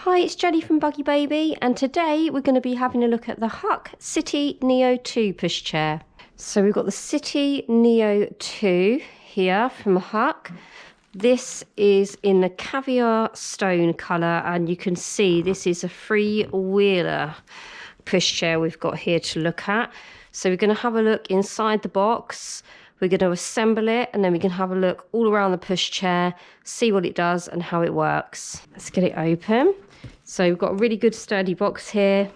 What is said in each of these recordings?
Hi, it's Jenny from BuggyBaby, and today we're going to be having a look at the Hauck Citi Neo 2 pushchair. So we've got the Citi Neo 2 here from Hauck. This is in the caviar stone colour, and you can see this is a three-wheeler pushchair we've got here to look at. So we're going to have a look inside the box. We're going to assemble it, and then we can have a look all around the pushchair, see what it does and how it works. Let's get it open. So we've got a really good sturdy box here,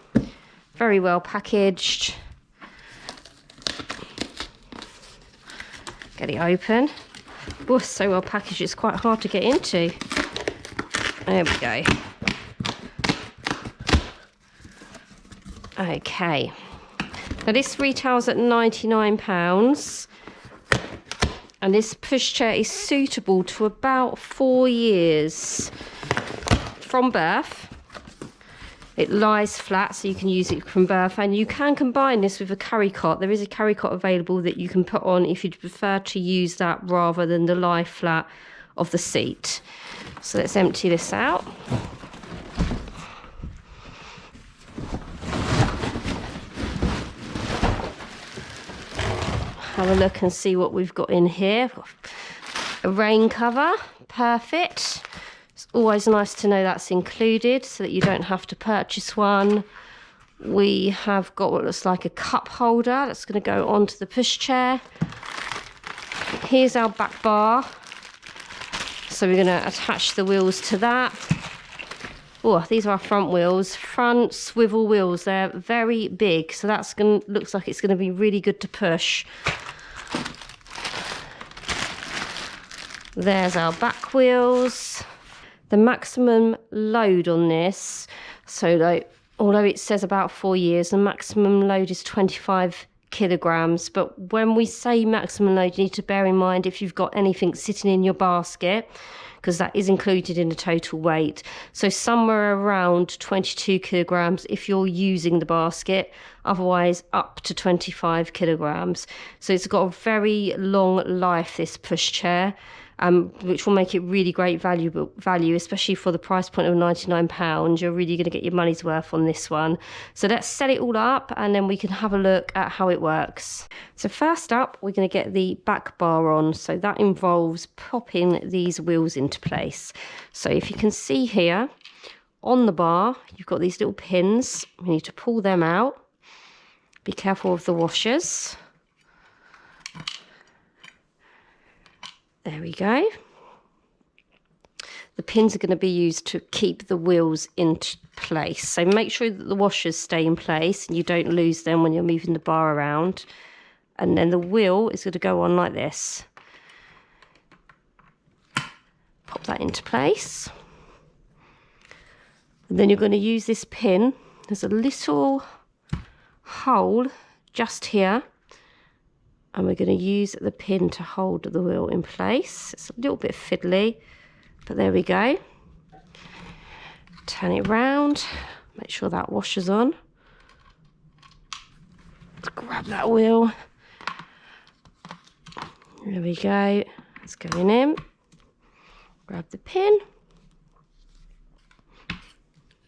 very well packaged. Get it open. Oh, so well packaged, it's quite hard to get into. There we go. Okay. Now this retails at £99. And this pushchair is suitable to about 4 years from birth. It lies flat, so you can use it from birth, and you can combine this with a carry cot. There is a carry cot available that you can put on if you'd prefer to use that rather than the lie flat of the seat. So let's empty this out. Have a look and see what we've got in here. A rain cover, perfect. It's always nice to know that's included so that you don't have to purchase one. We have got what looks like a cup holder that's going to go onto the pushchair. Here's our back bar. So we're going to attach the wheels to that. Oh, these are our front wheels, front swivel wheels. They're very big, so that's looks like it's going to be really good to push. There's our back wheels. The maximum load on this, so like, although it says about 4 years, the maximum load is 25 kilograms. But when we say maximum load, you need to bear in mind if you've got anything sitting in your basket, because that is included in the total weight. So somewhere around 22 kilograms if you're using the basket, otherwise up to 25 kilograms. So it's got a very long life, this pushchair, which will make it really great value, especially for the price point of £99. You're really going to get your money's worth on this one. So let's set it all up, and then we can have a look at how it works. So first up, we're going to get the back bar on. So that involves popping these wheels into place. So if you can see here on the bar, you've got these little pins. We need to pull them out. Be careful of the washers. There we go. The pins are going to be used to keep the wheels in place. So make sure that the washers stay in place and you don't lose them when you're moving the bar around. And then the wheel is going to go on like this. Pop that into place. And then you're going to use this pin. There's a little hole just here. And we're going to use the pin to hold the wheel in place. It's a little bit fiddly, but there we go. Turn it round, make sure that washer's on. Let's grab that wheel. There we go, it's going in. Grab the pin.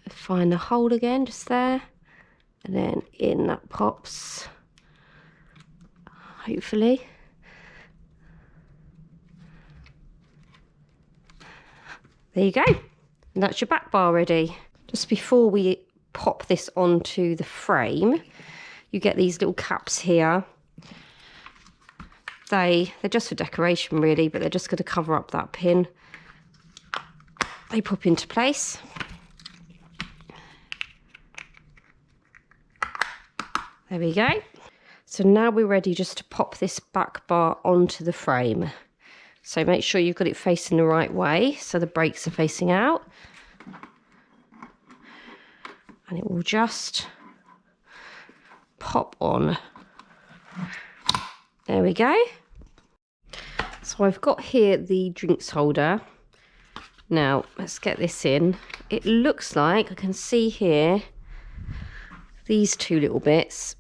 Find the hole again, just there. And then in that pops. Hopefully. There you go. And that's your back bar ready. Just before we pop this onto the frame, you get these little caps here. They're just for decoration really, but they're just going to cover up that pin. They pop into place. There we go. So now we're ready just to pop this back bar onto the frame. So make sure you've got it facing the right way, so the brakes are facing out. And it will just pop on. There we go. So I've got here the drinks holder. Now let's get this in. It looks like, I can see here, these two little bits.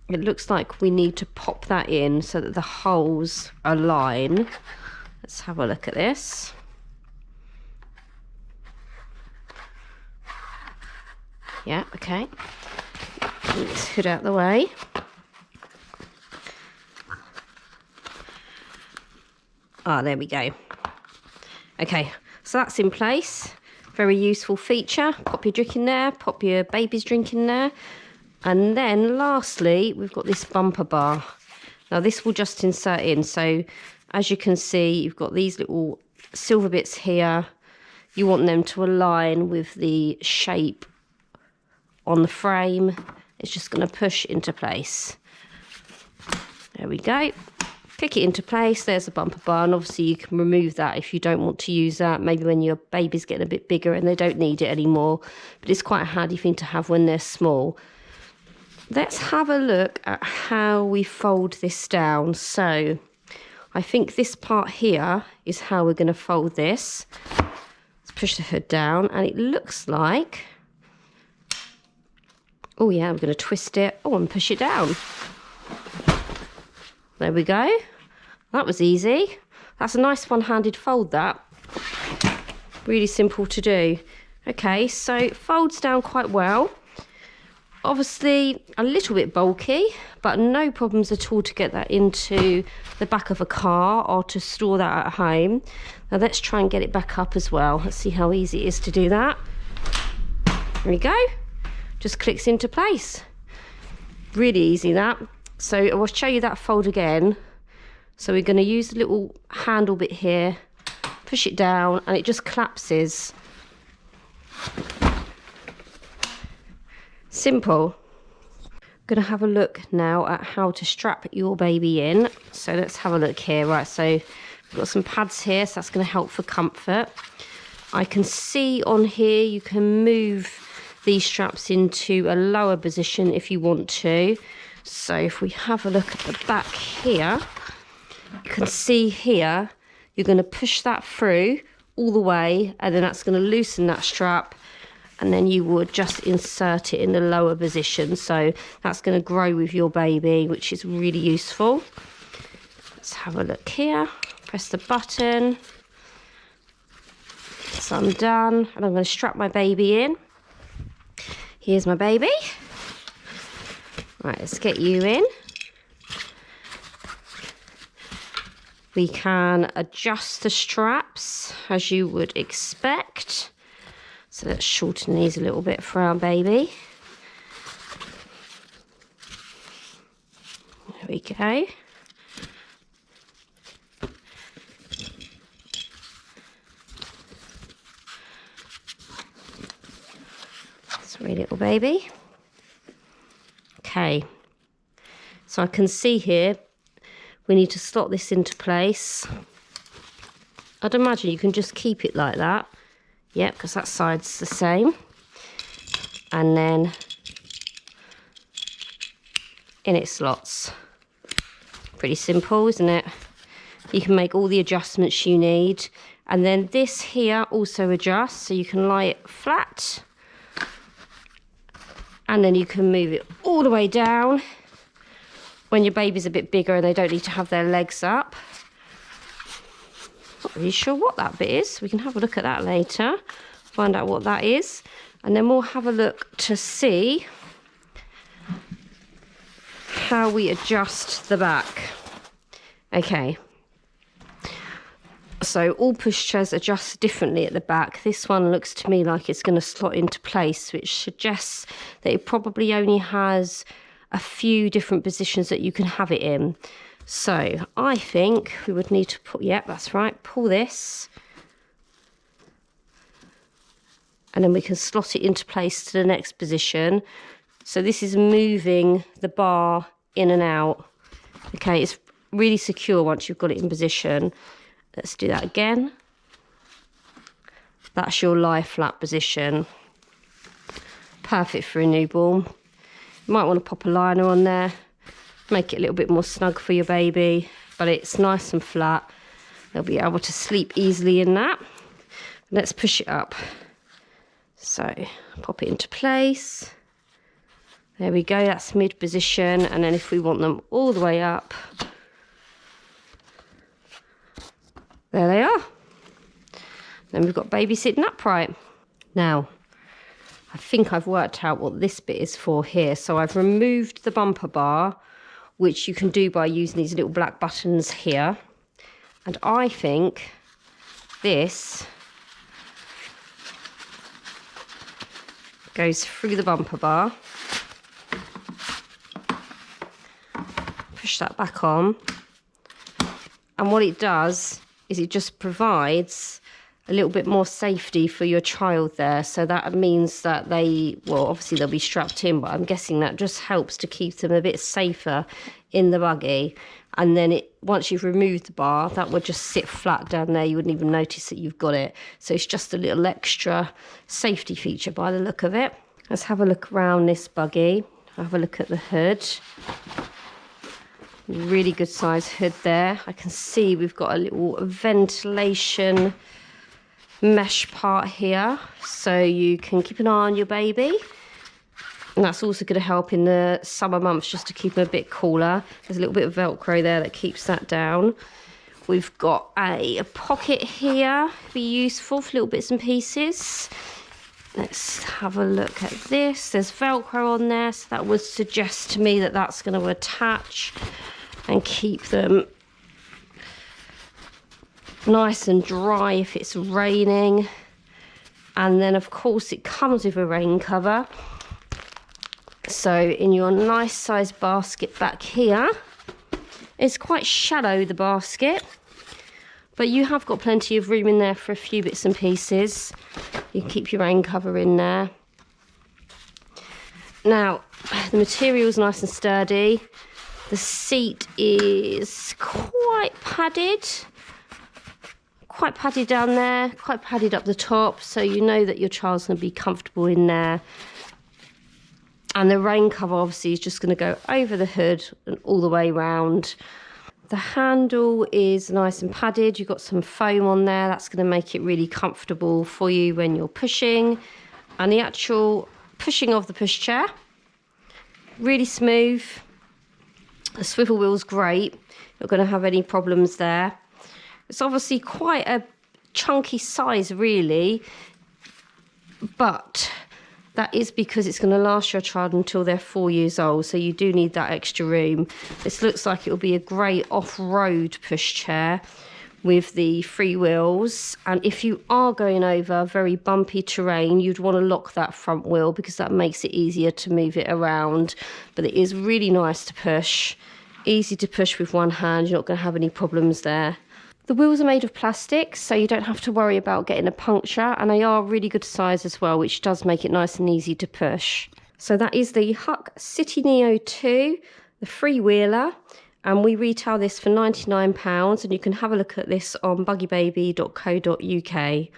It looks like we need to pop that in so that the holes align. Let's have a look at this. Yeah, okay. Get this hood out the way. Ah, there we go. Okay, so that's in place. Very useful feature. Pop your drink in there, pop your baby's drink in there. And then lastly, we've got this bumper bar. Now this will just insert in. So as you can see, you've got these little silver bits here. You want them to align with the shape on the frame. It's just going to push into place. There we go. Click it into place. There's a bumper bar, and obviously you can remove that if you don't want to use that. Maybe when your baby's getting a bit bigger and they don't need it anymore. But it's quite a handy thing to have when they're small. Let's have a look at how we fold this down. So I think this part here is how we're going to fold this. Let's push the hood down, and it looks like, oh yeah, I'm going to twist it. Oh, and push it down. There we go. That was easy. That's a nice one-handed fold, that. Really simple to do. Okay, so it folds down quite well. Obviously a little bit bulky, but no problems at all to get that into the back of a car or to store that at home. Now let's try and get it back up as well. Let's see how easy it is to do that. There we go. Just clicks into place. Really easy, that. So I will show you that fold again. So we're going to use the little handle bit here, push it down, and it just collapses. Simple. I'm going to have a look now at how to strap your baby in. So let's have a look here. Right, so we've got some pads here, so that's going to help for comfort. I can see on here you can move these straps into a lower position if you want to. So if we have a look at the back here, you can see here, you're going to push that through all the way, and then that's going to loosen that strap, and then you would just insert it in the lower position. So that's going to grow with your baby, which is really useful. Let's have a look here. Press the button. So I'm done, and I'm going to strap my baby in. Here's my baby. Right, let's get you in. We can adjust the straps as you would expect. So let's shorten these a little bit for our baby. There we go. Sorry, little baby. Okay, so I can see here we need to slot this into place. I'd imagine you can just keep it like that. Yep, because that side's the same. And then in it slots. Pretty simple, isn't it? You can make all the adjustments you need. And then this here also adjusts, so you can lie it flat. And then you can move it all the way down when your baby's a bit bigger and they don't need to have their legs up. Not really sure what that bit is. We can have a look at that later, find out what that is. And then we'll have a look to see how we adjust the back. Okay. So all pushchairs adjust differently at the back. This one looks to me like it's going to slot into place, which suggests that it probably only has a few different positions that you can have it in. So I think we would need to put, yep, that's right, pull this. And then we can slot it into place to the next position. So this is moving the bar in and out. Okay, it's really secure once you've got it in position. Let's do that again. That's your lie flat position. Perfect for a newborn. You might want to pop a liner on there, make it a little bit more snug for your baby, but it's nice and flat. They'll be able to sleep easily in that. Let's push it up. So pop it into place. There we go, that's mid position. And then if we want them all the way up, there they are. Then we've got baby sitting upright. Now, I think I've worked out what this bit is for here. So I've removed the bumper bar, which you can do by using these little black buttons here. And I think this goes through the bumper bar. Push that back on. And what it does is it just provides a little bit more safety for your child there. So that means that well, obviously they'll be strapped in, but I'm guessing that just helps to keep them a bit safer in the buggy. And then once you've removed the bar, that would just sit flat down there. You wouldn't even notice that you've got it. So it's just a little extra safety feature by the look of it. Let's have a look around this buggy. Have a look at the hood. Really good size hood there. I can see we've got a little ventilation mesh part here, so you can keep an eye on your baby. And that's also going to help in the summer months just to keep them a bit cooler. There's a little bit of Velcro there that keeps that down. We've got a pocket here, be useful for little bits and pieces. Let's have a look at this. There's Velcro on there, so that would suggest to me that that's going to attach and keep them nice and dry if it's raining. And then of course it comes with a rain cover. So in your nice sized basket back here, it's quite shallow, the basket, but you have got plenty of room in there for a few bits and pieces. You can keep your rain cover in there. Now, the material's nice and sturdy. The seat is quite padded down there, quite padded up the top, so you know that your child's going to be comfortable in there. And the rain cover obviously is just going to go over the hood and all the way round. The handle is nice and padded. You've got some foam on there. That's going to make it really comfortable for you when you're pushing. And the actual pushing of the pushchair, really smooth. The swivel wheel's great. Not going to have any problems there. It's obviously quite a chunky size really, but that is because it's going to last your child until they're 4 years old, so you do need that extra room. This looks like it will be a great off-road pushchair with the free wheels, and if you are going over very bumpy terrain, you'd want to lock that front wheel because that makes it easier to move it around. But it is really nice to push, easy to push with one hand. You're not going to have any problems there. The wheels are made of plastic, so you don't have to worry about getting a puncture, and they are really good size as well, which does make it nice and easy to push. So that is the Hauck Citi Neo 2, the freewheeler, and we retail this for £99, and you can have a look at this on buggybaby.co.uk.